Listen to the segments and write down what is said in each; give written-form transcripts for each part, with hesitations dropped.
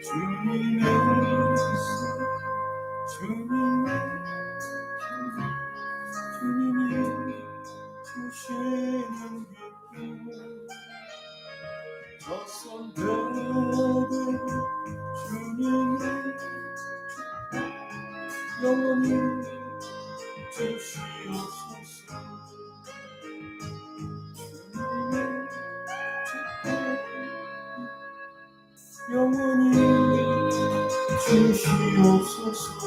주님의 주님이 주시는 기쁨 저선배되고 주님의 영원히 주시옵소서. 영원히 주시옵소서.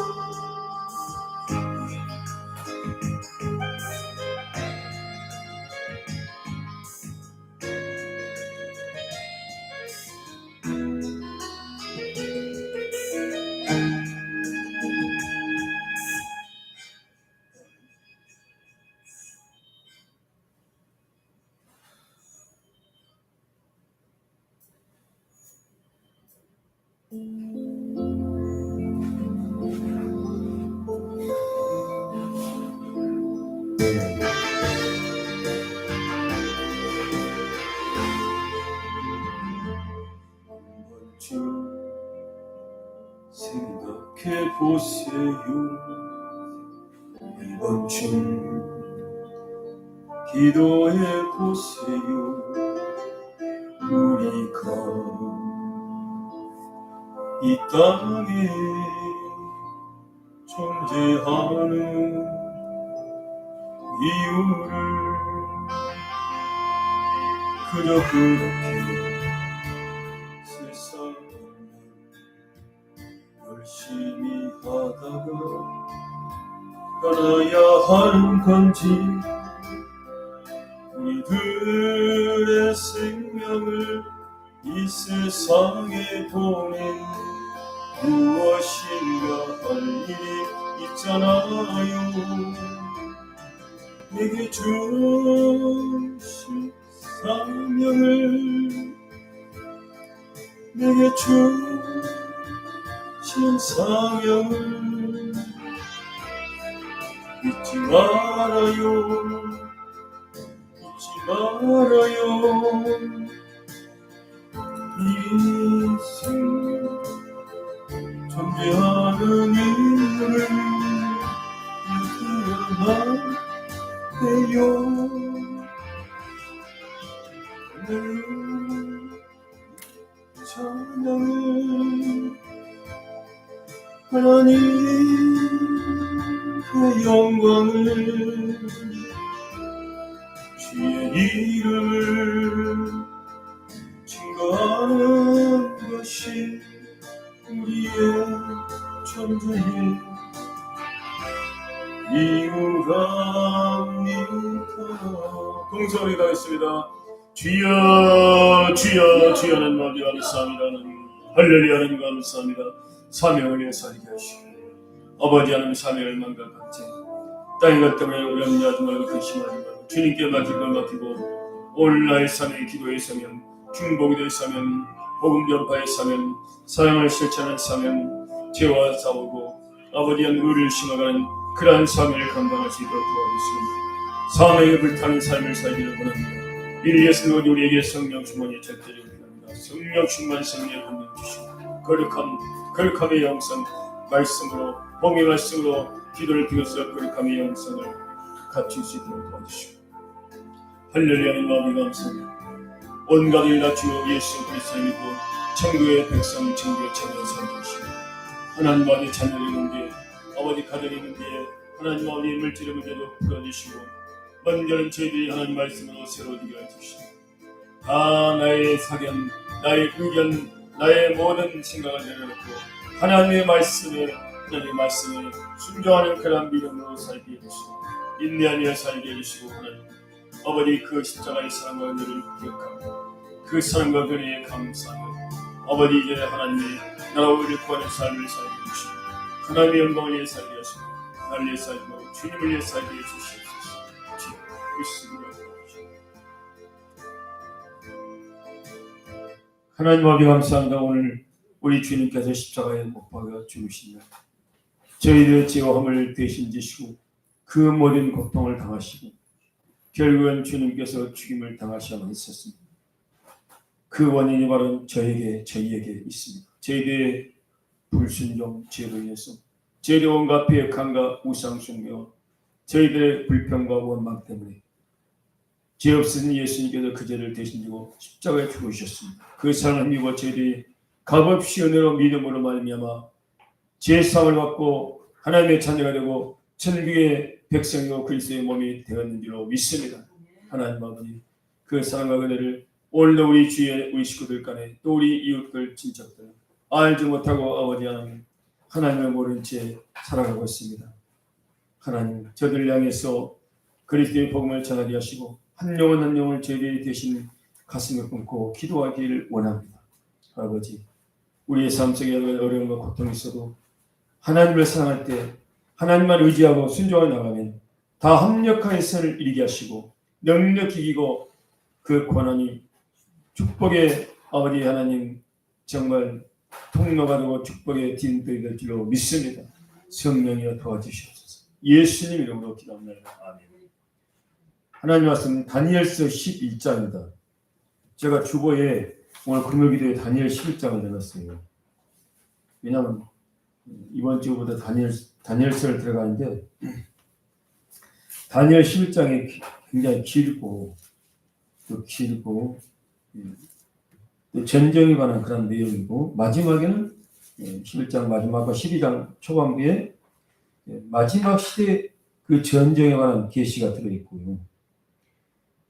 생각해 보세요. 이번쯤 기도해 보세요. 우리가 이 땅에 존재하는 이유를 그저 그렇게 세상에 열심히 하다가 떠나야 하는 건지 우리들의 생명을 이 세상에 보낸 무엇인가 할 일이 있잖아요. 내게 주신 사명을 내게 주신 사명을 잊지 말아요. 잊지 말아요. 인생 존재하는 이유를 잊으려만 해요. 찬양을 하나님의 영광을 주의 이름을 증거하는 것이 우리의 존재의 이유랍니다. 동성이 가겠습니다. 주여 주여 주여 하는 마음이 감사합니다. 할렐루야 하는 감사합니다. 사명을 위해 살게 하시고 아버지 하나님 사명을 망각하지 땅의 것 때문에 우려하지 말고 근심하지 말고 주님께 맡길 걸 맡기고 오늘 나의 사명 기도의 사명 중보기도의 사명 복음 전파의 사명 사랑을 실천하는 사명 죄와 싸우고 아버지 한 의를 심어가는 그러한 사명을 감당할 수 있도록 도와주시옵소서. 사명에 불타는 삶을 살기를 원합니다. 이를 위해서 우리에게 성령 충만이 절대적으로 필요합니다. 성령 충만 성령의 권능 주시고 거룩함의 영성 말씀으로 복음의 말씀으로 기도를 통해서 거룩함의 영성을 갖출 수 있도록 도와주시고 할렐루야는 마음이 감사합니다. 온갖 일 다 주 예수 그리스도를 믿고 천국의 백성 천국의 자녀 살리시고 하나님 아버지 자녀를 있는데 아버지 가정이 있는데 하나님 아버지 물질의 문제도 풀어주시고 먼저는 저희들이 하나님 말씀으로 새로워지게 해주시고 다 나의 사견 나의 의견 나의 모든 생각을 내려놓고 하나님의 말씀에 순종하는 그런 믿음으로 살게 해주시고 인내하며 살게 해주시고 하나님 아버지 그 십자가의 사랑과 은혜를 기억하고 그 사랑과 은혜에 감사하며 아버지 이제 하나님의 나라와 의를 구하는 삶을 살게 해주시고 하나님의 영광을 위해 살게 하시고 나를 위해 살게 하고 주님을 위해 살게 해주시옵소서. 하나님 아버지 감사합니다. 오늘 우리 주님께서 십자가에 못 박아 죽으신 날 저희들의 죄와 함을 대신 지시고 그 모든 고통을 당하시고 결국은 주님께서 죽임을 당하셔야만 했었습니다. 그 원인이 바로 저희에게 있습니다. 저희들의 불순종 죄로 인해서 저희들의 온갖 배역함과 우상숭배와 저희들의 불평과 원망 때문에 죄 없으신 예수님께서 그 죄를 대신 지고 십자가에 죽으셨습니다. 그 사랑을 입어 저희들이 값없이 은혜로 믿음으로 말미암아 죄사함을 받고 하나님의 자녀가 되고 천국의 백성이고 그리스도의 몸이 되었는 줄로 믿습니다. 하나님 아버지, 그 사랑과 은혜를 오늘도 우리 주위의 우리 식구들 간에 또 우리 이웃들 친척들 알지 못하고 아버지 하나님을 모른 채 살아가고 있습니다. 하나님, 저들 향해서 그리스도의 복음을 전하게 하시고 한 영혼 한 영혼을 저희들이 대신 가슴을 품고 기도하기를 원합니다. 아버지, 우리의 삶 속에 어려움과 고통이 있어도 하나님을 사랑할 때 하나님만 의지하고 순종해 나가면 다 합력하여 선을 이루게 하시고 능력히 이기고 그 권한이 축복의 아버지 하나님 정말 통로가 되고 축복의 딘들이 될 줄로 믿습니다. 성령이여 도와주시옵소서. 예수님 이름으로 기도합니다. 아멘. 하나님 말씀 다니엘서 11장입니다. 제가 주보에 오늘 금요일기도에 다니엘 11장을 내놨어요. 왜냐하면 이번 주보다 다니엘서를 들어가는데 다니엘 11장이 굉장히 길고 또 전쟁에 관한 그런 내용이고 마지막에는 11장 마지막과 12장 초반부에 마지막 시대 그 전쟁에 관한 계시가 들어있고요.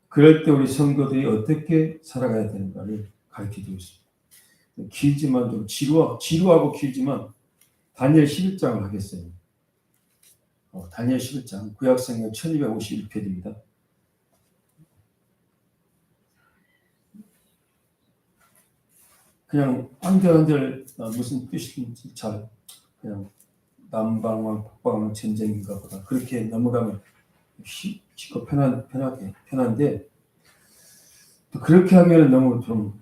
그럴 때 우리 성도들이 어떻게 살아가야 되는가를 가르쳐주고 있습니다. 길지만 좀 지루하고 길지만 다니엘 11장을 하겠어요. 다니엘 11장 구약성경 1251페이지입니다. 그냥 한들 무슨 뜻인지 잘 그냥 남방왕 북방왕 전쟁인가 보다 그렇게 넘어가면 쉽고 편한데 또 그렇게 하면 너무 좀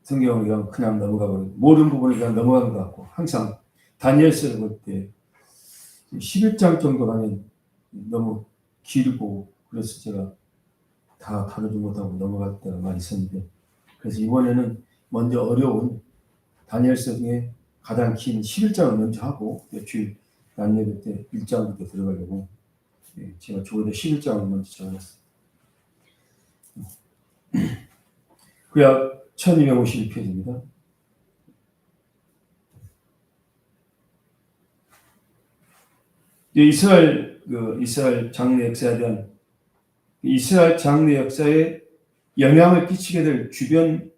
성경을 그냥 넘어가 버리고 모든 부분을 그냥 넘어가는 것 같고 항상 다니엘서를 볼 때 11장 정도 가면 너무 길고 그래서 제가 다 다루지 못하고 넘어갈 때가 많이 있었는데 그래서 이번에는 먼저 어려운 다니엘서 중에 가장 긴 11장을 먼저 하고 주일 낮예배 때 1장부터 들어가려고 제가 주보에 11장을 먼저 적어놨어요. 구약 1251페이지입니다. 이스라엘 장래 역사에 대한 이스라엘 장래 역사에 영향을 끼치게 될 주변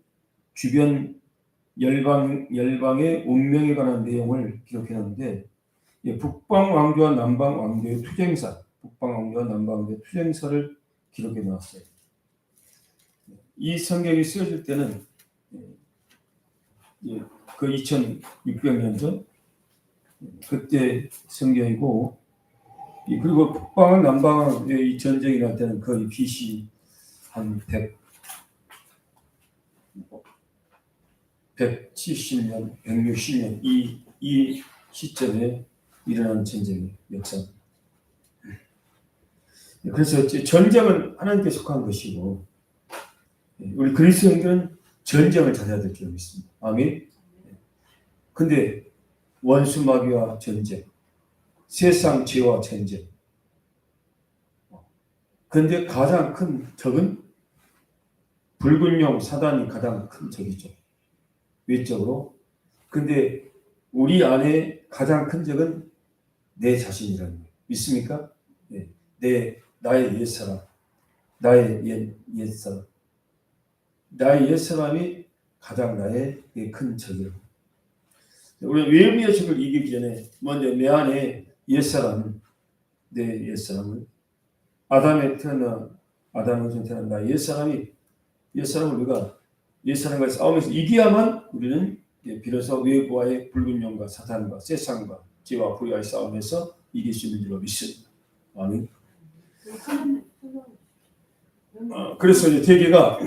열방의 운명에 관한 내용을 기록해놨는데 북방 왕조와 남방 왕조의 투쟁사, 북방 왕조와 남방 왕조의 투쟁사를 기록해 놓았어요. 이 성경이 쓰여질 때는 그 2600년 전 그때 성경이고 그리고 북방과 남방의 이 전쟁이 날 때는 거의 BC 한 170년, 160년 이 시점에 일어나는 전쟁의 역사입니다. 그래서 전쟁은 하나님께 속한 것이고 우리 그리스도인들은 전쟁을 잘해야 될 줄 믿습니다. 아멘. 근데 원수 마귀와 전쟁, 세상 죄와 전쟁. 근데 가장 큰 적은 붉은 용 사단이 가장 큰 적이죠. 외적으로. 근데 우리 안에 가장 큰 적은 내 자신이라는 거예요. 믿습니까? 네. 나의 옛사람. 나의 옛사람. 나의 옛사람이 가장 나의 큰 적이라고. 우리 외부의 적을 이기기 전에 먼저 내 안에 옛사람, 내 옛사람을 아담에서 태어난 나의 옛사람을 우리가 옛사람과 싸우면서 이겨야만 우리는 비로소 외부와의 붉은 영과 사탄과 세상과 죄와 불의와의 싸움에서 이길 수 있는 줄로 믿습니다. 아멘. 그래서 이제 대개가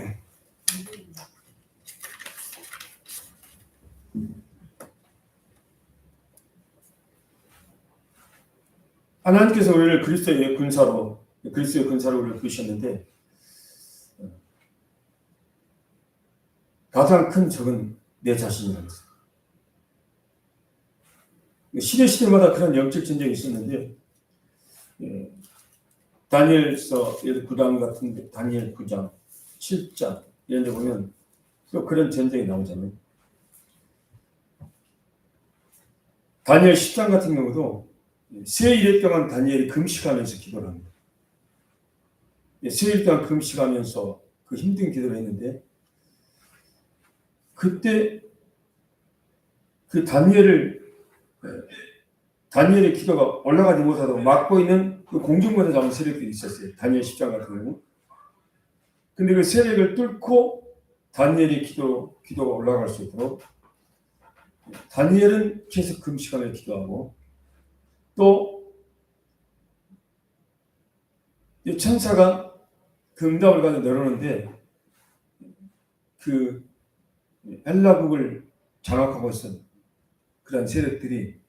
하나님께서 우리를 그리스도의 군사로 우리를 부르셨는데 가장 큰 적은 내 자신이라면서. 시대마다 그런 영적 전쟁이 있었는데, 다니엘서 9장 같은데, 다니엘 9장, 7장 이런 데 보면 또 그런 전쟁이 나오잖아요. 다니엘 10장 같은 경우도 세 일일 동안 다니엘이 금식하면서 기도를 합니다. 세 일 동안 금식하면서 그 힘든 기도를 했는데, 그때 그 다니엘의 기도가 올라가지 못하도록 막고 있는 그 공중보다 잡은 세력들이 있었어요. 다니엘 10장 같은 경우. 근데 그 세력을 뚫고 다니엘의 기도가 올라갈 수 있도록 다니엘은 계속 금식하며 기도하고, 또 천사가 그 응답을 가지고 내려오는데 그 헬라국을 장악하고 있었던 그런 세력들이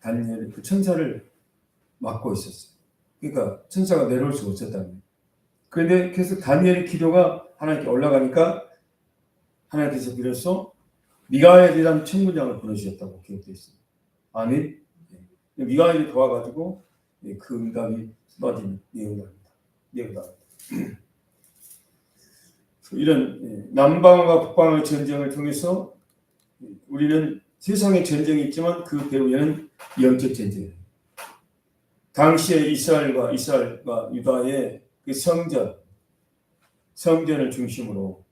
다니엘 그 천사를 막고 있었어요. 그러니까 천사가 내려올 수 없었다는 거예요. 그런데 계속 다니엘의 기도가 하나님께 올라가니까 하나님께서 비로소 미가엘이라는 천군장을 보내주셨다고 기록되어 있습니다. 아멘. 미가엘이 도와가지고 그 응답이 쏟아지는 내용입니다. 이런 남방과 북방의 전쟁을 통해서 우리는 세상에 전쟁이 있지만 그 배후에는 영적 전쟁이에요. 당시에 이스라엘과 유다의 그 성전을 중심으로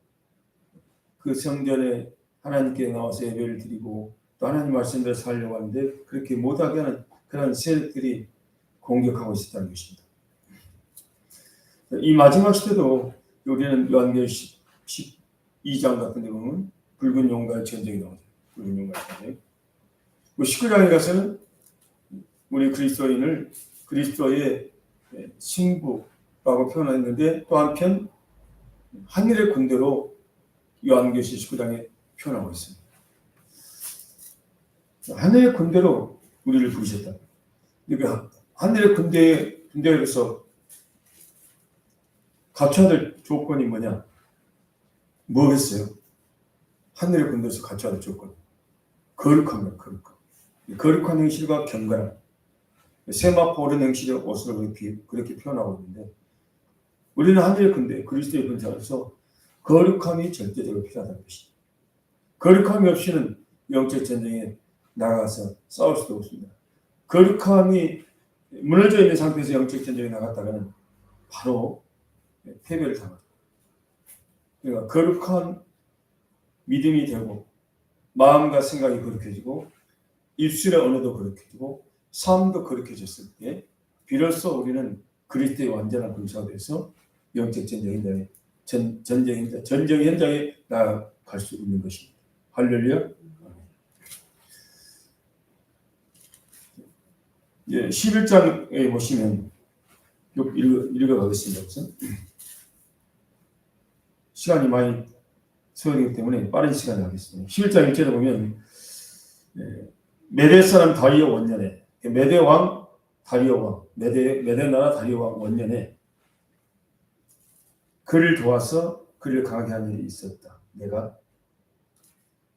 그 성전에 하나님께 나와서 예배를 드리고 또 하나님 말씀대로 살려고 하는데 그렇게 못하게 하는 그런 세력들이 공격하고 있었다는 것입니다. 이 마지막 시대도 우리는 요한계시록 12장 같은 데 보면 붉은 용과의 전쟁이 나오죠. 붉은 용과의 전쟁. 19장에 가서는 우리 그리스도인을 그리스도의 신부라고 표현했는데 또 한편 하늘의 군대로 요한계시록 19장에 표현하고 있습니다. 하늘의 군대로 우리를 부르셨다. 그러니까 하늘의 군대에서 갖춰야 될 조건이 뭐냐? 뭐겠어요? 하늘의 군대에서 갖춰야 될 조건. 거룩함이에요. 거룩한 행실과 경건함. 세마포 오른 행실의 옷으로 그렇게 표현하고 있는데 우리는 하늘의 군대, 그리스도의 군대로서 거룩함이 절대적으로 필요하다는 것입니다. 거룩함이 없이는 영적 전쟁에 나가서 싸울 수도 없습니다. 거룩함이 무너져 있는 상태에서 영적 전쟁에 나갔다가는 바로 패배를 당합니다. 그러니까 거룩한 믿음이 되고 마음과 생각이 거룩해지고 입술의 언어도 거룩해지고 삶도 거룩해졌을 때 비로소 우리는 그리스도의 완전한 군사가 돼서 영적 전쟁 현장에 나아갈 수 있는 것입니다. 할렐루야. 11장에 보시면 읽어가겠습니다. 시간이 많이 소요되기 때문에 빠른 시간에 하겠습니다. 11장 1절에 보면 메대 사람 다리오 원년에 메대 왕 다리오 왕 메대 나라 다리오 왕 원년에 그를 도와서 그를 강하게 한 일이 있었다. 내가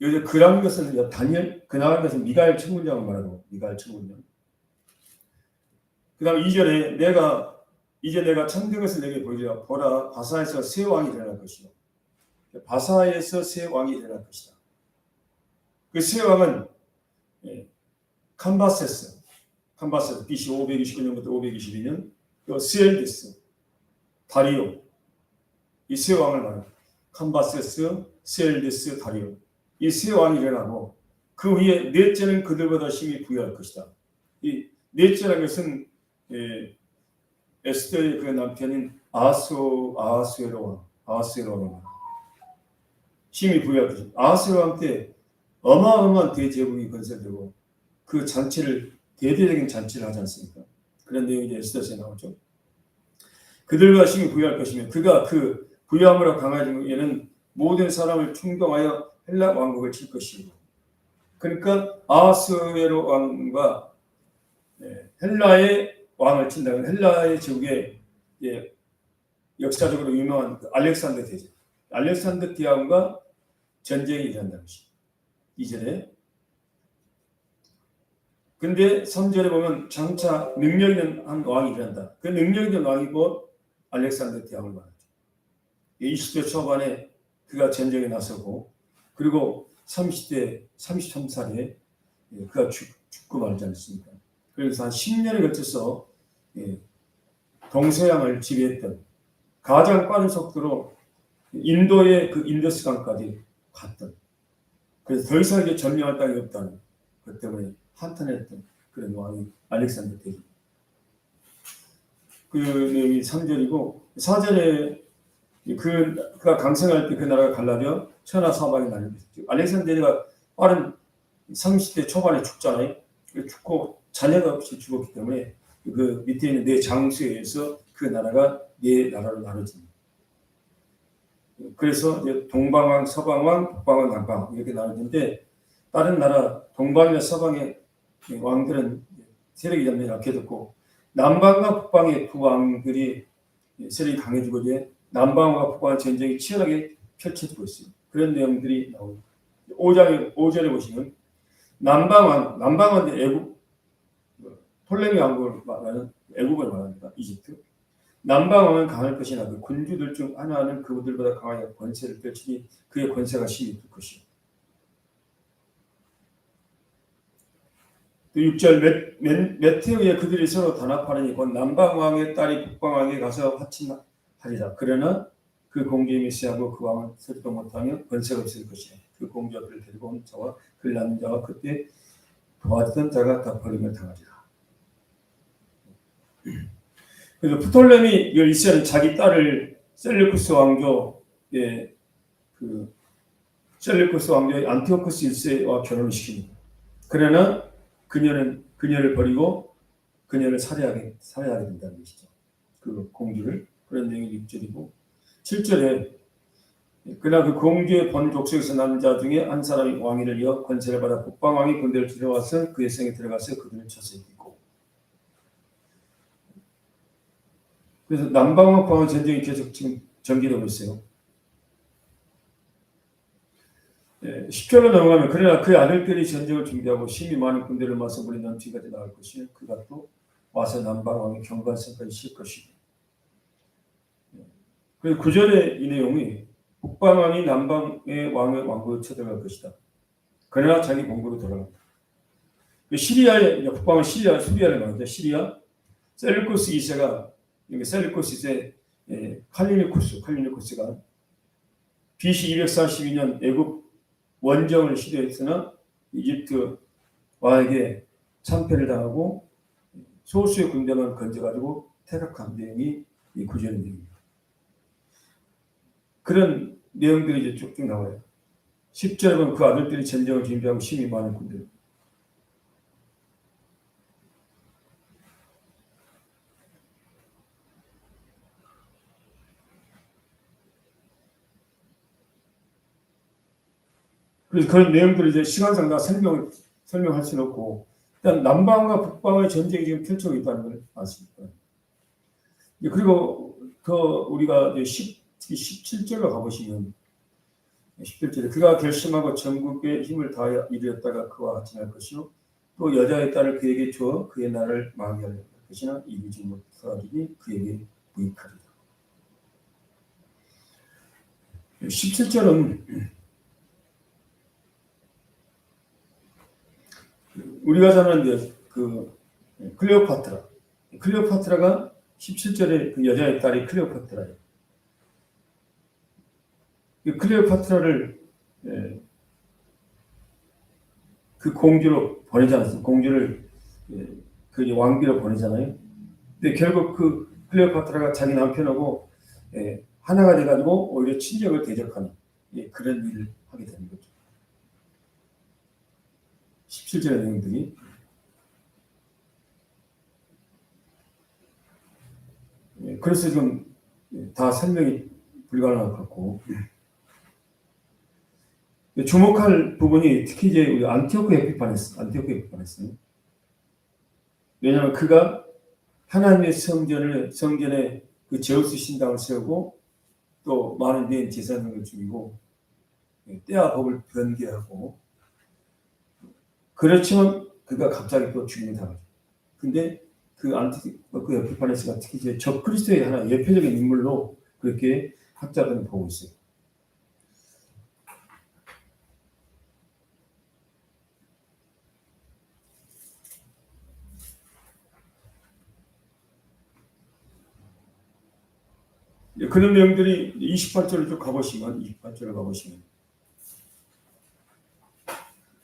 여기서 그라는 것은 다니엘 그나라는 것은 미가엘 천군장을 말하고 미가엘 천군장. 그 다음 2절에 내가 참된 것을 내게 보이리라. 보라 바사에서 새 왕이 일어날 것이요. 바사에서 새 왕이 일어날 것이다. 그 새 왕은 캄바세스 BC 529년부터 522년 또 스엘데스 다리오 이 새 왕을 말합니다. 캄바세스 스엘데스 다리오 이 새 왕이 일어나고 그 위에 넷째는 그들보다 힘이 부여할 것이다. 이 넷째라는 것은 에스더의 그 남편인 아하스웨로 왕 힘이 부여할 것이다. 아하스웨로 왕 때 어마어마한 대제국이 건설되고 그 잔치를 대대적인 잔치를 하지 않습니까? 그런 내용이 이제 에스더서에 나오죠. 그들과 힘이 부여할 것이며 그가 그 부여함으로 강화진 얘는 모든 사람을 충동하여 헬라 왕국을 칠 것이고 그러니까 아하스웨로 왕과 헬라의 왕을 친다면 헬라의 제국의 역사적으로 유명한 알렉산더 대제 알렉산더 대왕과 전쟁이 일어난다는 것이 2절에. 근데 3절에 보면 장차 능력 있는 한 왕이 일어난다. 그 능력 있는 왕이 곧 알렉산더 대왕을 말하죠. 20대 초반에 그가 전쟁에 나서고 그리고 30대 33살에 그가 죽고 말지 않습니까? 그래서 한 10년에 걸쳐서 동서양을 지배했던 가장 빠른 속도로 인도의 그 인더스강까지 갔던, 그래서 더 이상 이제 점령할 땅이 없다는 것 때문에 한탄했던 그런 왕이 알렉산더 대왕. 그 내용이 3절이고 4절에 그가 강성할 때 그 나라가 갈라져 천하 사방에 나뉘었죠. 알렉산더 대왕이 빠른 30대 초반에 죽잖아요. 죽고 자녀가 없이 죽었기 때문에 그 밑에 있는 네 장수에 의해서 그 나라가 네 나라로 나눠집니다. 그래서 이제 동방왕, 서방왕, 북방왕, 남방 이렇게 나눠지는데 다른 나라 동방이나 서방의 왕들은 세력이 점점 약해졌고 남방과 북방의 두 왕들이 세력이 강해지고 이제 남방과 북방의 전쟁이 치열하게 펼쳐지고 있어요. 그런 내용들이 나옵니다. 5절에 보시면 남방은 애국, 톨레미 왕국을 말하는 애국을 말합니다. 이집트. 남방왕은 강할 것이나 그 군주들 중 하나는 그들보다 강하게 권세를 펼치니 그의 권세가 심히 클 것이요. 또 6절 메테오에 그들이 서로 단합하느니 곧 남방왕의 딸이 북방왕에게 가서 화친하리라. 그러나 그 공주의 메시하고 그 왕은 서지도 못하며 권세가 없을 것이라. 그 공주가 그를 데리고 온 자와 그를 낳는 자와 그때 도왔던 자가 다 버림을 당하리라. 그래서 프톨레미 이스라엘 자기 딸을 셀레쿠스 왕조의 안티오코스 1세와 결혼을 시킵니다. 그러나 그녀를 버리고 그녀를 살해하게 된다는 것이죠. 그 공주를. 그런 내용이 6절이고 7절에 그러나 그 공주의 본 족속에서 난 자 중에 한 사람이 왕위를 이어 권세를 받아 북방왕이 군대를 들여와서 그의 성에 들어가서 그들을 쳐서 이기고. 그래서 남방과 북방의 전쟁이 계속 지금 전개되고 있어요. 10절로 넘어가면 그러나 그의 아들들이 전쟁을 준비하고 심히 많은 군대를 맞서 물이 넘치기까지 나갈 것이요 그가 또 와서 남방왕의 경관성까지 실 것이고. 그래서 9절의 이 내용이 북방왕이 남방의 왕의 왕국을 쳐들어갈 것이다. 그러나 자기 본국으로 돌아간다. 시리아의 북방은 수리아를 말하죠. 시리아 셀루쿠스 2세가 셀루쿠스 2세 칼리니쿠스가 BC 242년 애국 원정을 시도했으나 이집트 왕에게 참패를 당하고 소수의 군대만 건져가지고 퇴각한 내용이 이 구절의 내용입니다. 그런 내용들이 이제 쭉쭉 나와요. 10절은 그 아들들이 전쟁을 준비하고 심히 많은 군대. 그래서 그런 내용들을 이제 시간상 다 설명할 수는 없고, 일단 남방과 북방의 전쟁이 지금 펼쳐지고 있다는 걸 아십니까? 그리고 우리가 이제 17절로 가보시면 17절에 그가 결심하고 전국에 힘을 다하여 이르렀다가 그와 같이 할 것이요 또 여자의 딸을 그에게 주어 그의 나라를 망하게 할 것이나 이루지 못하리니 그에게 무익하리라. 17절은 우리가 잘 아는 그 클레오파트라가 17절에 그 여자의 딸이 클레오파트라예요. 클레오파트라를 그 공주로 보내지 않았어요. 공주를 그 왕비로 보내잖아요. 근데 결국 그 클레오파트라가 자기 남편하고 하나가 돼가지고 오히려 친정을 대적하는 그런 일을 하게 되는 거죠. 17절의 내용들이 그래서 지금 다 설명이 불가능할 것 같고 주목할 부분이 특히 이제 우리 안티오코에 비판했어요. 왜냐하면 그가 하나님의 성전에 그 제우스 신당을 세우고 또 많은 내 재산을 죽이고 때와 법을 변개하고 그렇지만 그가 갑자기 또 죽임을 당하죠. 근데 그 에피파네스가 특히 이제 적그리스도의 하나 예표적인 인물로 그렇게 학자들은 보고 있어요. 그런 내용들이 28절을 쭉 가보시면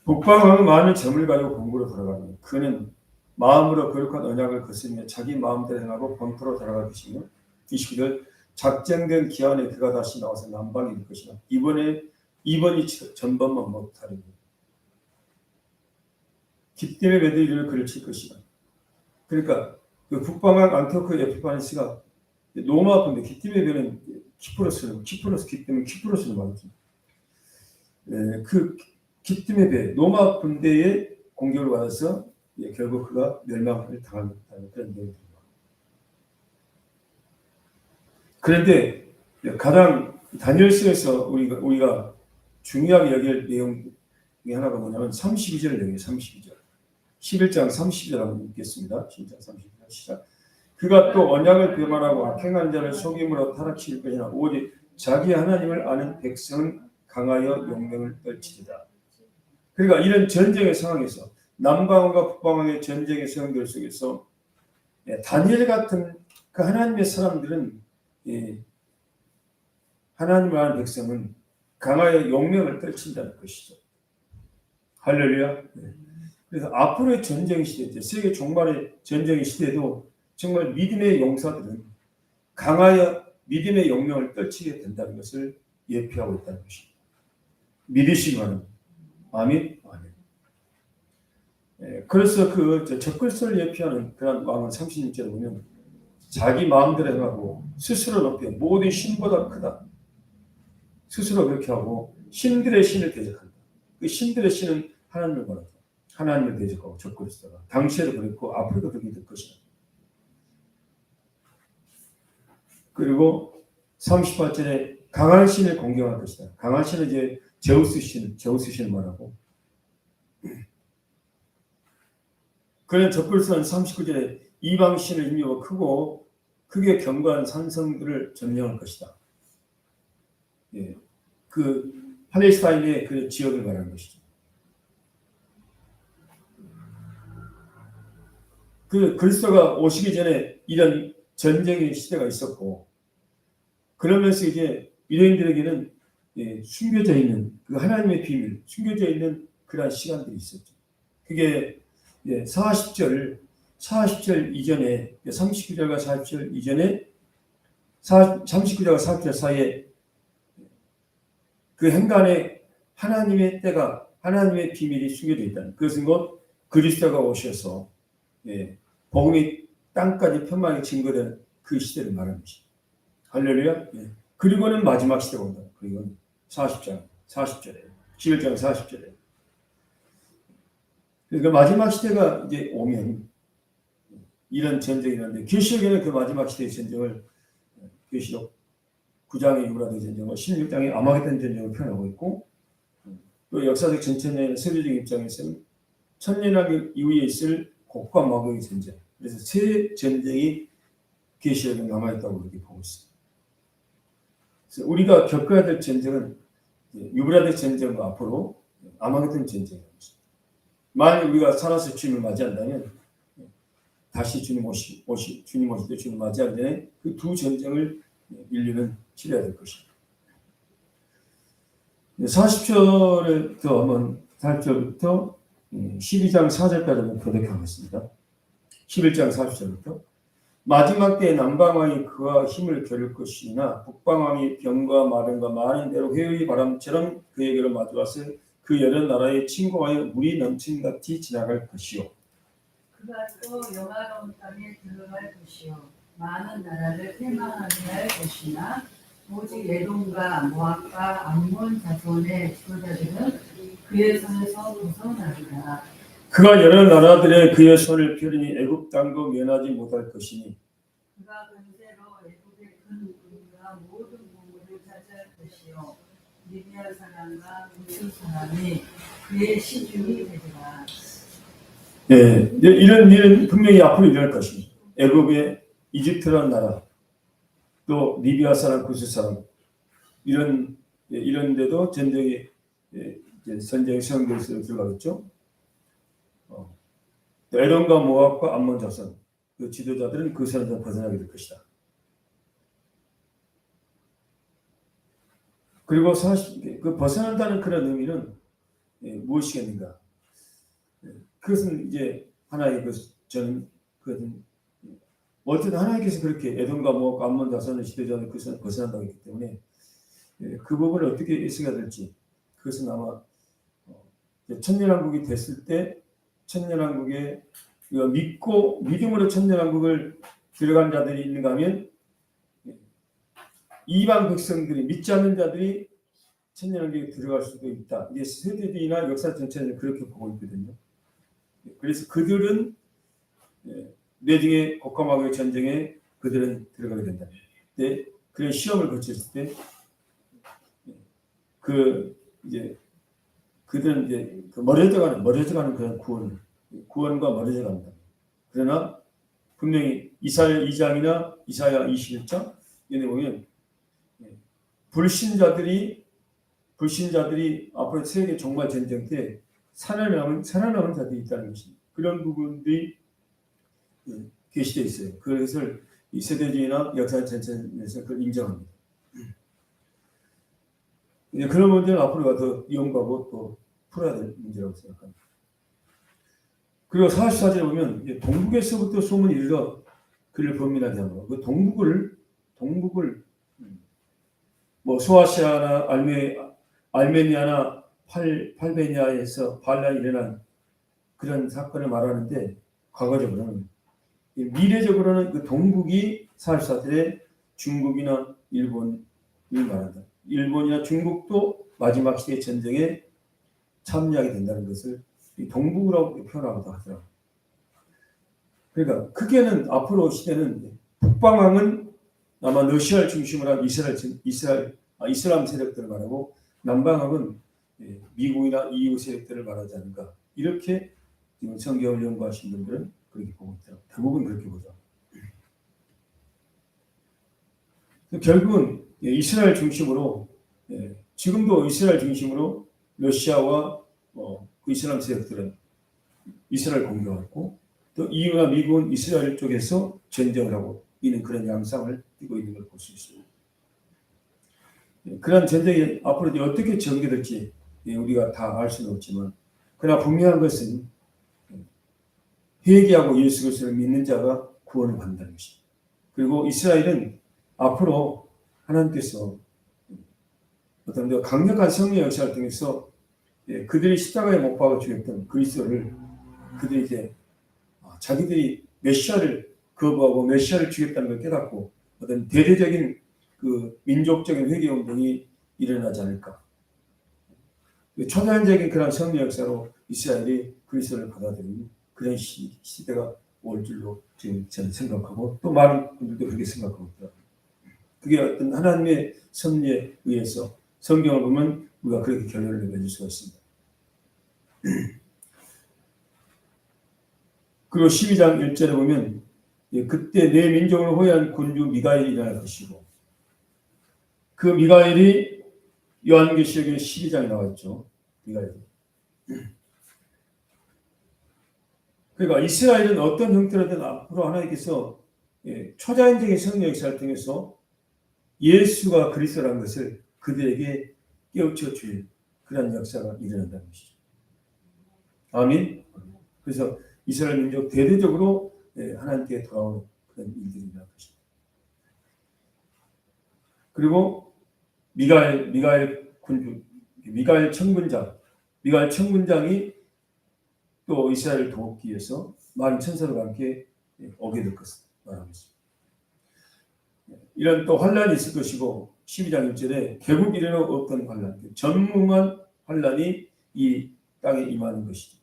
북방왕은 많은 점을 가지고 공부로 돌아가니 그는 마음으로 거룩한 언약을 거스르며 자기 마음대로 행하고 본토로 돌아갈 것이며 이시기를 작정된 기한에 그가 다시 나와서 남방에 있을 것이나 이번이 전번만 못하리니 깃댐의 매들이를 그를 칠 것이다. 그러니까 그 북방왕 안티오크 에피파네스가 로마 군대 깃댐의 배는 키프로스는 말이죠. 그 깃댐의 배 로마 군대의 공격을 받아서 결국 그가 멸망을 당하는 그런 내용입니다. 그런데 가장 다니엘서에서 우리가 중요하게 여길 내용 중에 하나가 뭐냐면 32절 내용이에요. 32절. 11장 32절 한번 읽겠습니다. 11장 32절 시작. 그가 또 언약을 배반하고 악행한 자를 속임으로 타락시킬 것이나 오직 자기 하나님을 아는 백성은 강하여 용맹을 떨치리라. 그러니까 이런 전쟁의 상황에서 남방왕과 북방왕의 전쟁의 상황들 속에서 다니엘 같은 그 하나님의 사람들은 하나님을 아는 백성은 강하여 용맹을 떨친다는 것이죠. 할렐루야. 그래서 앞으로의 전쟁 시대, 세계 종말의 전쟁의 시대도 정말 믿음의 용사들은 강하여 믿음의 용맹을 떨치게 된다는 것을 예표하고 있다는 것입니다. 믿으시면 아멘. 그래서 그 적그리스도를 예표하는 그런 왕은 36절에 보면 자기 마음대로 행하고 스스로 높여 모든 신보다 크다. 스스로 그렇게 하고 신들의 신을 대적한다. 그 신들의 신은 하나님을 말하다. 하나님을 대적하고 적그리스도가 당시에도 그랬고 앞으로도 그렇게 될 것이다. 그리고 38절에 강한 신을 공경할 것이다. 강한 신은 이제 제우스 신을 말하고 그런 적그리스도는 39절에 이방 신을 힘입어 크게 견고한 산성들을 점령할 것이다. 그 팔레스타인의 그 지역을 말하는 것이죠. 그 그리스도가 오시기 전에 이런 전쟁의 시대가 있었고, 그러면서 이제 유대인들에게는 숨겨져 있는 그 하나님의 비밀, 숨겨져 있는 그러한 시간들이 있었죠. 그게 40절 이전에 39절과 40절 이전에 39절과 40절 사이에 그 행간에 하나님의 때가 하나님의 비밀이 숨겨져 있다는 그것은 곧 그리스도가 오셔서 복음이 땅까지 편만히 증거된 그 시대를 말하는 것입니다. 할렐루야. 그리고는 마지막 시대가 온다. 그리고는 40절에 11장 40절에 그러니까 마지막 시대가 이제 오면 이런 전쟁이 있는데 계시록에는 그 마지막 시대의 전쟁을 계시록 9장의 유브라데 전쟁과 16장의 아마겟돈 전쟁을 표현하고 있고 또 역사적 전체의 세계적 입장에서는 천년왕 이후에 있을 곡과 마곡의 전쟁 그래서 세 전쟁이 계시록에 남아있다고 이렇게 보고 있습니다. 그래서 우리가 겪어야 될 전쟁은 유브라데 전쟁과 앞으로 아마겟돈 전쟁입니다. 만약 우리가 살아서 주님을 맞이한다면 다시 주님 오실 때 주님을 맞이하기 전에 그 두 전쟁을 인류는 치러야 될 것입니다. 40절부터 한번 4절부터 12장 4절까지 한번 교독하겠습니다. 11장 40절부터 마지막 때에 남방왕이 그와 힘을 겨룰 것이나 북방왕이 병과 마병과 많은 대로 회의 바람처럼 그에게로 마주와서 그 여러 나라에 침공하여 물이 넘침같이 지나갈 것이요. 그가 또 영화로운 땅에 들어갈 것이요. 많은 나라를 패망하게 할 것이나 오직 에돔과 모압과 암몬 자손의 지도자들은 그의 손에서 벗어나리라. 그가 여러 나라들의 그의 손을 펴리니 애굽 땅도 면하지 못할 것이니 그가 권세로 애굽의 큰 우리가 모든 보물을 차지할 것이요. 리비아 사람과 무슨 사람이 그의 시중이 되리라. 예, 이런 일은 분명히 앞으로 일어날 것입니다. 애굽의 이집트라는 나라, 또 리비아 사람, 구스 사람 이런 데도 전쟁이 전쟁 시험대에서 들어가겠죠. 에돔과 모압과 암몬 자손 그 지도자들은 그 선에서 벗어나게 될 것이다. 그리고 사실 그 벗어난다는 그런 의미는 무엇이겠는가? 그것은 이제 하나의 저는 그것은 어쨌든 하나님께서 그렇게 에돔과 모압과 암몬 자손의 지도자는 그 선을 벗어난다고 했기 때문에 그 부분을 어떻게 해석해야 될지 그것은 아마 천년왕국이 됐을 때 천년왕국에 믿고 믿음으로 천년왕국을 들어간 자들이 있는가 하면 이방 백성들이 믿지 않는 자들이 천년왕국에 들어갈 수도 있다. 이게 세대주의나 역사 전체는 그렇게 보고 있거든요. 그래서 그들은 내중에 곡감하고의 전쟁에 그들은 들어가게 된다. 근데 그런 시험을 거쳤을 때 그들은 이제 멀어져가는 그런 구원과 멀어져 간다. 그러나 분명히 이사야 2장이나 이사야 21장 여기 보면 불신자들이 앞으로 세계 종말 전쟁 때 살아남은 자들이 있다는 것입니다. 그런 부분들이 게시되어 있어요. 그것을 이 세대주의나 역사 전체에서 그걸 인정합니다. 그런 문제는 앞으로 더 이용하고 또 풀어야 될 문제라고 생각합니다. 그리고 44절에 보면 동북에서부터 소문이 일러 그를 범인하게 하고 그 동북을 뭐 소아시아나 알메니아나 팔베니아에서 반란이 일어난 그런 사건을 말하는데 과거적으로는 미래적으로는 그 동북이 44절에 중국이나 일본을 말한다. 일본이나 중국도 마지막 시대 전쟁에 참여하게 된다는 것을 동북이라고 표현하기도 하더라고요. 그러니까 크게는 앞으로 시대는 북방항은 아마 러시아를 중심으로 한 이슬람 세력들을 말하고 남방항은 미국이나 EU 세력들을 말하지 않을까. 이렇게 지금 성경을 연구하신 분들은 그렇게 보고 있더라고요. 대부분 그렇게 보죠. 결국은 이스라엘 중심으로 지금도 이스라엘 중심으로 러시아와 그 이슬람 세력들은 이스라엘 공격하고 또 EU나 미국은 이스라엘 쪽에서 전쟁을 하고 있는 그런 양상을 띠고 있는 걸 볼 수 있습니다. 그런 전쟁이 앞으로 어떻게 전개될지 우리가 다 알 수는 없지만 그러나 분명한 것은 회개하고 예수 그리스도를 믿는 자가 구원을 받는다는 것입니다. 그리고 이스라엘은 앞으로 하나님께서 어떤 강력한 성령 역사를 통해서 그들이 십자가에 못 박아 죽였던 그리스도를 그들이 이제 자기들이 메시아를 거부하고 메시아를 죽였다는 걸 깨닫고 어떤 대대적인 그 민족적인 회개 운동이 일어나지 않을까. 초자연적인 그런 성령 역사로 이스라엘이 그리스도를 받아들이는 그런 시대가 올 줄로 지금 저는 생각하고 또 많은 분들도 그렇게 생각하고 있더라고요. 그게 어떤 하나님의 섭리에 의해서 성경을 보면 우리가 그렇게 결론을 내줄 수가 있습니다. 그리고 12장 1절에 보면 그때 내 민족을 호위한 군주 미가엘이 일어날 것이고 그 미가엘이 요한계시록의 12장에 나와 있죠. 미가엘이. 그러니까 이스라엘은 어떤 형태로든 앞으로 하나님께서 초자연적인 성령 역사를 통해서 예수가 그리스도라는 것을 그들에게 깨우쳐 줄 그런 역사가 일어난다는 것이죠. 아멘. 그래서 이스라엘 민족 대대적으로 하나님께 돌아오는 그런 일들이 일어날 것입니다. 그리고 미가엘 천군장이 또 이스라엘을 돕기 위해서 많은 천사들과 함께 오게 될 것을 말하고 있습니다. 이런 또 환란이 있을 것이고 12장 1절에 결국 이르러 없던 환란, 전무한 환란이 이 땅에 임하는 것이죠.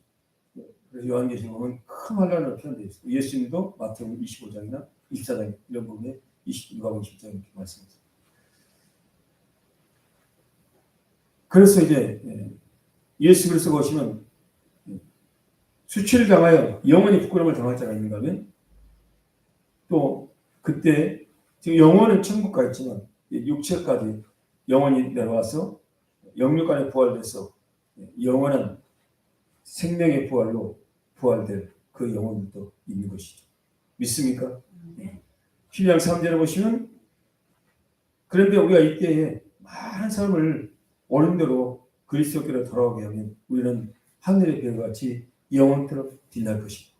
그래서 요한계시록에 보면 큰 환란으로 표현되어 있습니다. 예수님도 마태복음 25장이나 24장 이런 부분에 26하고 20장 이렇게 말씀하셨습니다. 그래서 이제 예수 그리스도가 오시면 수치를 당하여 영원히 부끄러움을 당할 자가 있는가 하면 또 그때 지금 영혼은 천국 가 있지만 육체까지 영혼이 내려와서 영육간에 부활돼서 영원한 생명의 부활로 부활될 그 영혼도 있는 것이죠. 믿습니까? 히브리서 3절에 보시면 그런데 우리가 이때에 많은 삶을 옳은 대로 그리스도께로 돌아오게 하면 우리는 하늘의 별과 같이 영원토록 빛날 것이다.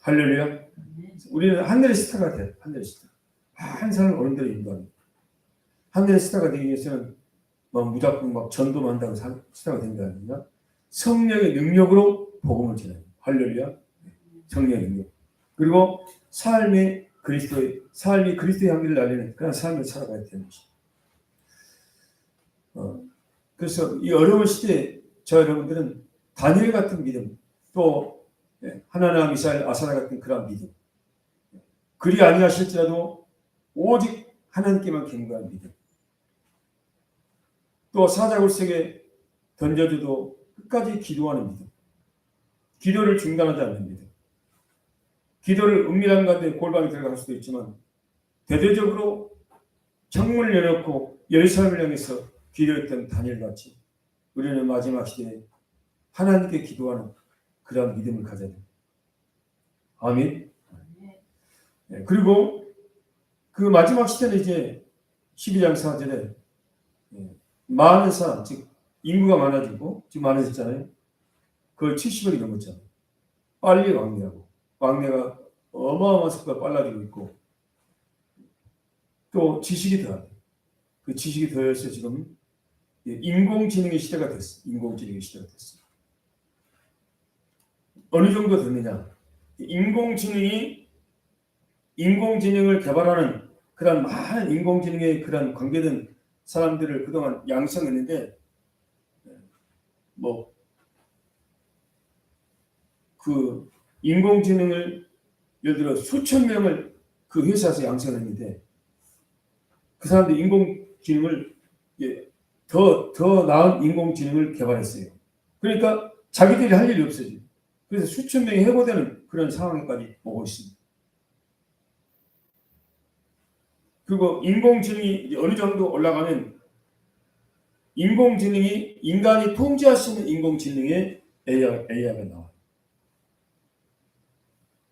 할렐루야. 우리는 하늘의 스타가 돼. 하늘의 스타. 많은 사람을 옳은 대로 인도하는. 하늘의 스타가 되기 위해서는 무작정 전도만 한다고 스타가 된 게 아니라 성령의 능력으로 복음을 전해요. 할렐루야. 성령의 능력. 그리고 삶이 그리스도의 향기를 날리는 그런 삶을 살아가야 되는 것이죠. 그래서 이 어려운 시대에 저 여러분들은 다니엘 같은 믿음, 또 하나나 미사엘 아사라 같은 그런 믿음, 그리 아니하실지라도 오직 하나님께만 경배하는 믿음, 또 사자굴색에 던져줘도 끝까지 기도하는 믿음, 기도를 중단하지 않는 믿음, 기도를 은밀한 가운데 골방에 들어갈 수도 있지만 대대적으로 창문을 열어놓고 예루살렘을 향해서 기도했던 다니엘같이 우리는 마지막 시대에 하나님께 기도하는 그런 믿음을 가져야 됩니다. 아멘. 네, 그리고 그 마지막 시대는 이제 12장 4절에 많은 사람, 즉 인구가 많아지고 지금 많아졌잖아요. 그걸 70억이 넘었잖아요. 빨리 왕래하고 왕래가 어마어마한 속도가 빨라지고 있고 또 지식이 더하다. 그 지식이 더해서 지금 인공지능의 시대가 됐어. 인공지능의 시대가 됐어. 어느 정도 됐느냐? 인공지능을 개발하는 그런 많은 인공지능에 그런 관계된 사람들을 그동안 양성했는데 그 인공지능을 예를 들어 수천 명을 그 회사에서 양성했는데 그 사람들이 인공지능을 더 나은 인공지능을 개발했어요. 그러니까 자기들이 할 일이 없어요. 그래서 수천 명이 해고되는 그런 상황까지 오고 있습니다. 그리고 인공지능이 어느 정도 올라가면 인공지능이 인간이 통제할 수 있는 인공지능의 AI가 나와요.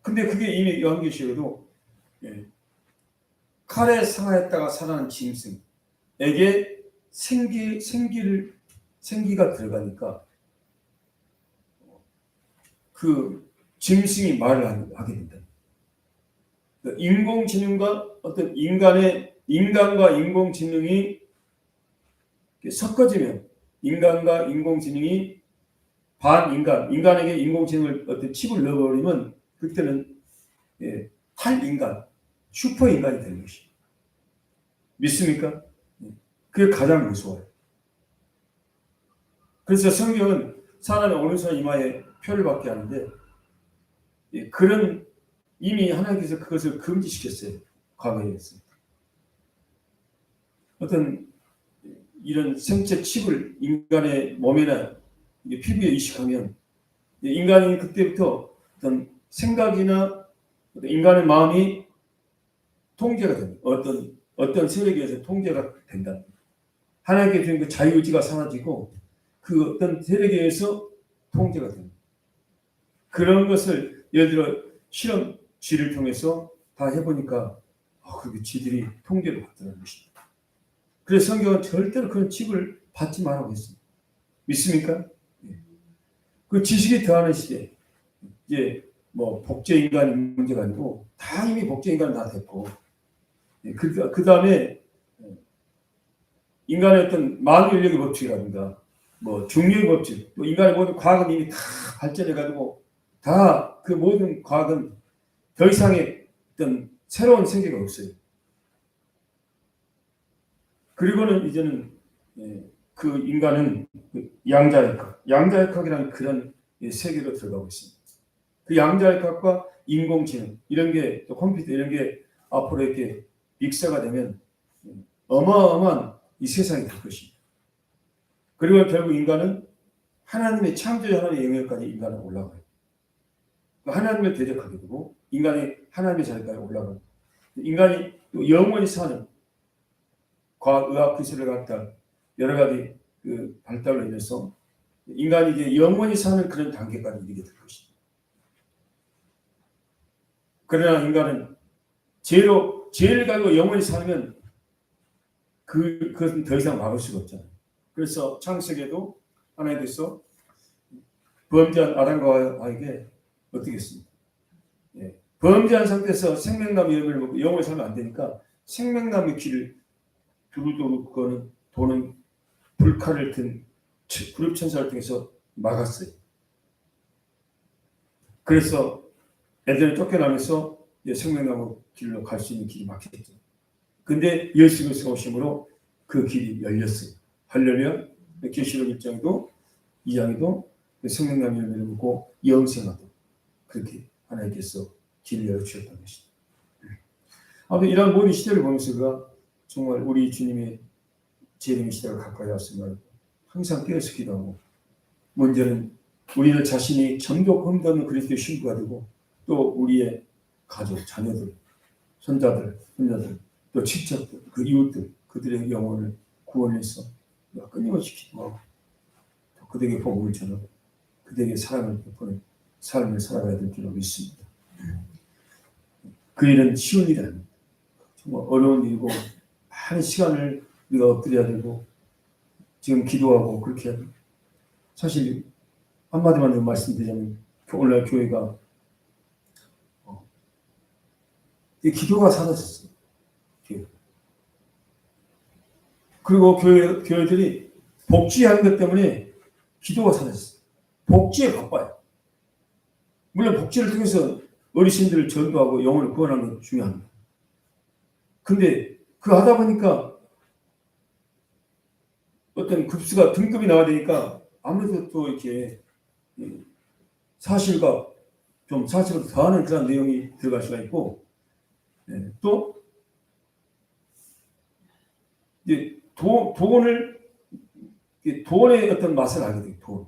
근데 그게 이미 요한계시록에도 칼에 상하였다가 살아난 짐승에게 생기가 들어가니까 그 짐승이 말을 하게 된다. 인공지능과 어떤 인간과 인공지능이 섞어지면 인간과 인공지능이 인간에게 인공지능을 어떤 칩을 넣어버리면 그때는 탈인간, 슈퍼인간이 되는 것이에요. 믿습니까? 그게 가장 무서워요. 그래서 성경은 사람의 오른손 이마에 표를 받게 하는데 그런 이미 하나님께서 그것을 금지시켰어요. 과거에 했습니다. 어떤 이런 생체 칩을 인간의 몸이나 피부에 이식하면 인간이 그때부터 어떤 생각이나 인간의 마음이 통제가 됩니다. 어떤 세력에 의해서 통제가 된다. 하나님께 주는 그 자유의지가 사라지고 그 어떤 세력에 의해서 통제가 됩니다. 그런 것을 예를 들어 실험쥐를 통해서 다 해보니까 그렇게 쥐들이 통제를 받더라는 것입니다. 그래서 성경은 절대로 그런 칩을 받지 말라고 했습니다. 믿습니까? 그 지식이 더하는 시대, 이제 복제인간이 문제가 아니고 다 이미 복제인간은 다 됐고 그 다음에 인간의 어떤 만유인력의 법칙이라든가 중력의 법칙, 또 인간의 모든 과학은 이미 다 발전해가지고 다 그 모든 과학은 더 이상의 어떤 새로운 세계가 없어요. 그리고는 이제는 그 인간은 양자역학이라는 그런 세계로 들어가고 있습니다. 그 양자역학과 인공지능 이런 게 또 컴퓨터 이런 게 앞으로 이렇게 믹서가 되면 어마어마한 이 세상이 될 것입니다. 그리고 결국 인간은 하나님의 창조자 하나님의 영역까지 인간은 올라가요. 하나님을 대적하게 되고 인간이 하나님의 자리까지 올라가요. 인간이 또 영원히 사는 과학, 의학 기술을 갖다 여러 가지 그 발달로 인해서 인간이 이제 영원히 사는 그런 단계까지 이르게 될 것입니다. 그러나 인간은 죄를 가지고 영원히 살면 그것은 더 이상 막을 수가 없잖아요. 그래서 창세기에도 하나님께서 범죄한 아담과 하와에게 어떻게 했습니까? 예. 범죄한 상태에서 생명나무 열매를 먹고 영원히 살면 안 되니까 생명나무의 길을 두루두루 그거는 도는 불칼을 든 불입천사를 통해서 막았어요. 그래서 애들을 쫓겨나면서 생명나무 길로 갈 수 있는 길이 막혔죠. 근데 예수 그리스도가 오심으로 그 길이 열렸어요. 할렐루야. 계시록 1장도 2장에도 생명나무 열매를 먹고 영생하도 그렇게 하나님께서 길을 열어주셨던 것입니다. 아무튼 이런 모든 시대를 보면서 그가 정말 우리 주님의 재림의 시대가 가까이 왔음을 항상 깨어서 기도하고 문제는 우리들 자신이 전도 범도는 그리스도의 신부가 되고 또 우리의 가족, 자녀들, 손자들, 손녀들 또 친척들, 그 이웃들 그들의 영혼을 구원해서 끊임없이 기도하고 또 그들에게 복음을 전하고 그들에게 사랑을 베푸는 삶을 살아가야 될 줄로 믿습니다. 그 일은 쉬운 일이 아닙니다. 정말 어려운 일이고 많은 시간을 우리가 엎드려야 되고 지금 기도하고 그렇게 해야 돼요. 사실 한마디만 더 말씀드리자면 오늘날 교회가 기도가 사라졌어요. 그리고 교회들이 복지하는 것 때문에 기도가 사라졌어요. 복지에 바빠요. 물론 복지를 통해서 어르신들을 전도하고 영혼을 구원하는 건 중요합니다. 근데 그 하다 보니까 어떤 급수가 등급이 나와야 되니까 아무래도 또 이렇게 사실과 좀 사실을 더하는 그런 내용이 들어갈 수가 있고 또 이제 돈의 어떤 맛을 알게 돼요. 돈.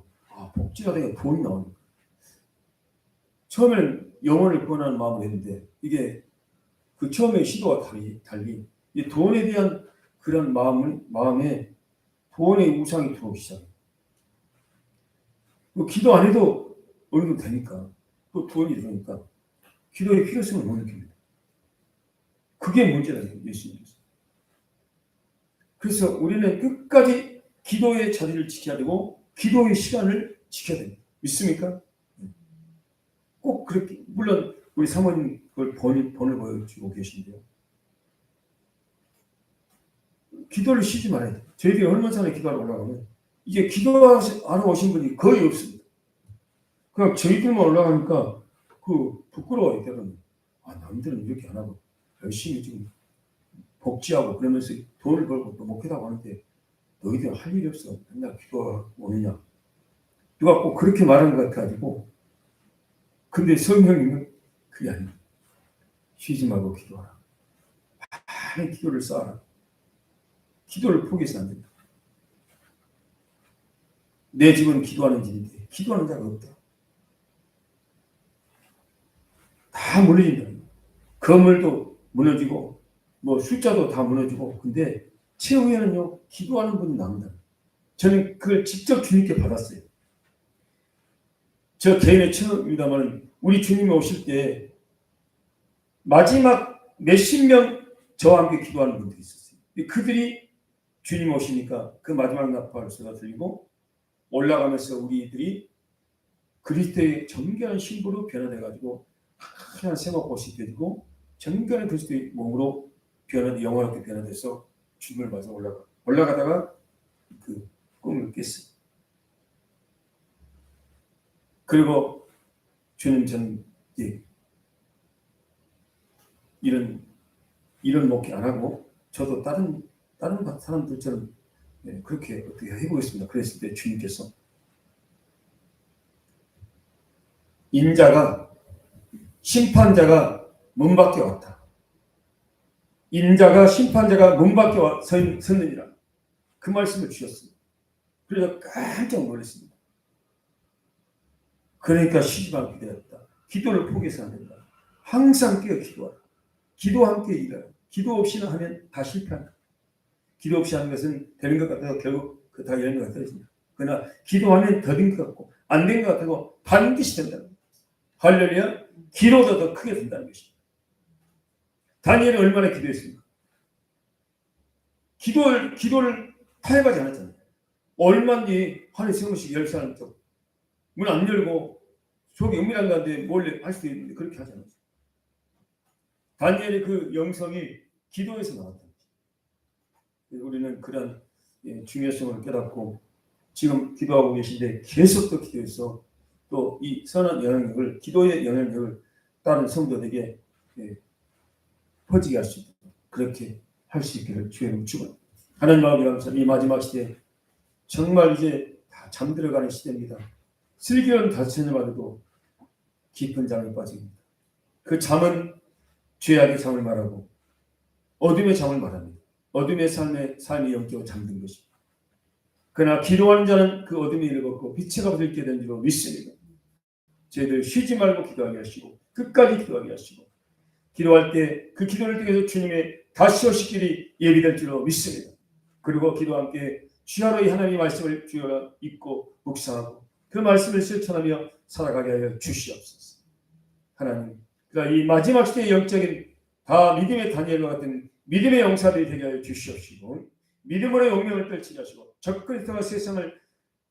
복지가 되니까 돈이 나오니까. 처음에는 영혼을 구원하는 마음을 했는데 이게 그 처음에 시도와 달리 이 돈에 대한 그런 마음에 돈의 우상이 들어오기 시작해요. 기도 안 해도 어느 정도 되니까 또 돈이 들어오니까 기도의 필요성을 못 느낍니다. 그게 문제라는 예수님께서. 그래서 우리는 끝까지 기도의 자리를 지켜야 되고 기도의 시간을 지켜야 됩니다. 믿습니까? 꼭 그렇게 물론 우리 사모님 그걸 본을 보여주고 계신데요. 기도를 쉬지 말아야 돼요. 저희들이 얼마 전에 기도하러 올라가면 이제 기도하러 오신 분이 거의 없습니다. 그냥 저희들만 올라가니까 부끄러워요. 때로는. 남들은 이렇게 안 하고 열심히 지금 복지하고 그러면서 돈을 벌고 또 목회다고 하는데 너희들 할 일이 없어. 맨날 기도하러 오느냐. 누가 꼭 그렇게 말하는 것 같아가지고 근데 성경님은 그게 아닙니다. 쉬지 말고 기도하라. 많은 기도를 쌓아라. 기도를 포기해서는 안 된다. 내 집은 기도하는 집인데 기도하는 자가 없다. 다 무너진다. 건물도 무너지고 숫자도 다 무너지고 근데 최후에는요 기도하는 분이 남는다. 저는 그걸 직접 주님께 받았어요. 저 개인의 체험입니다만 우리 주님이 오실 때 마지막 몇십 명 저와 함께 기도하는 분들이 있었어요. 그들이 주님 오시니까 그 마지막 나팔소리가 들리고 올라가면서 우리들이 그리스도의 정결한 신부로 변화돼가지고 하얀 세마꽃이 되고 정결한 그리스도의 몸으로 영원하게 변화돼서 주님을 맞아 올라가다가 그 꿈을 깼어요. 그리고 주님 저는 이런 목회 안 하고 저도 다른 사람들처럼 그렇게 어떻게 해보겠습니다. 그랬을 때 주님께서 심판자가 문 밖에 왔다. 심판자가 문 밖에 섰느니라. 그 말씀을 주셨습니다. 그래서 깜짝 놀랐습니다. 그러니까 시집안 기도했다. 기도를 포기해서 안 된다. 항상 깨어 기도하라. 기도와 함께 일하라. 기도 없이는 하면 다 실패한다. 기도 없이 하는 것은 되는 것 같아도 결국 그 다 이런 것 같아집니다. 그러나 기도하면 더딘 것 같고 안 된 것 같아도 반드시 된다는 겁니다. 할렐루야. 기도도 더 크게 된다는 것입니다. 다니엘이 얼마나 기도했습니까? 기도를 타협하지 않았잖아요. 얼마든지 하늘 세우씩 열 사람 문 안 열고 속이 은밀한 가운데 몰래 할 수도 있는데 그렇게 하지 않았어요. 다니엘의 그 영성이 기도에서 나왔다. 우리는 그런 중요성을 깨닫고 지금 기도하고 계신데 계속 또 기도해서 또 이 선한 영향력을 기도의 영향력을 다른 성도들에게 퍼지게 할 수 있도록 그렇게 할 수 있기를 주의 이름으로 축원합니다. 하나님 아버지 감사합니다. 이 마지막 시대 정말 이제 다 잠들어가는 시대입니다. 슬기로운 다스림을 받아도 깊은 잠에 빠집니다. 그 잠은 죄악의 잠을 말하고 어둠의 잠을 말합니다. 어둠의 삶이 영적으로 잠든 것입니다. 그러나 기도하는 자는 그 어둠이 일어섰고 빛의 값을 잃게 된 줄로 믿습니다. 저희들 쉬지 말고 기도하게 하시고 끝까지 기도하게 하시고 기도할 때 그 기도를 통해서 주님의 다시 오실 길이 예비될 줄로 믿습니다. 그리고 기도와 함께 주야로 이 하나님의 말씀을 주여 읽고 묵상하고 그 말씀을 실천하며 살아가게 하여 주시옵소서. 하나님, 그러니까 이 마지막 시대의 영적인 다 믿음의 다니엘과 같은 믿음의 용사들이 되게 하여 주시옵시고 믿음으로 용명을 떨치게 하시고 적그리스도가 세상을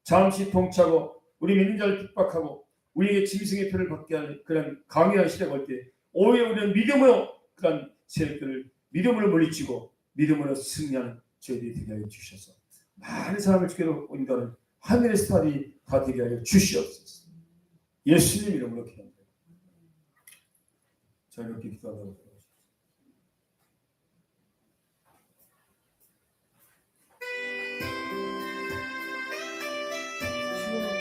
잠시 통치하고 우리 믿는 자를 핍박하고 우리에게 짐승의 표를 받게 할 그런 강요한 시대가 올 때 오히려 우리는 믿음으로 그런 세력들을 믿음으로 물리치고 믿음으로 승리하는 저희들이 되게 하여 주셔서 많은 사람을 주께로 인도하는 하늘의 스타일이 다 되게 하여 주시옵소서. 예수님 이름으로 기도합니다. 자, 이렇게 기도하도록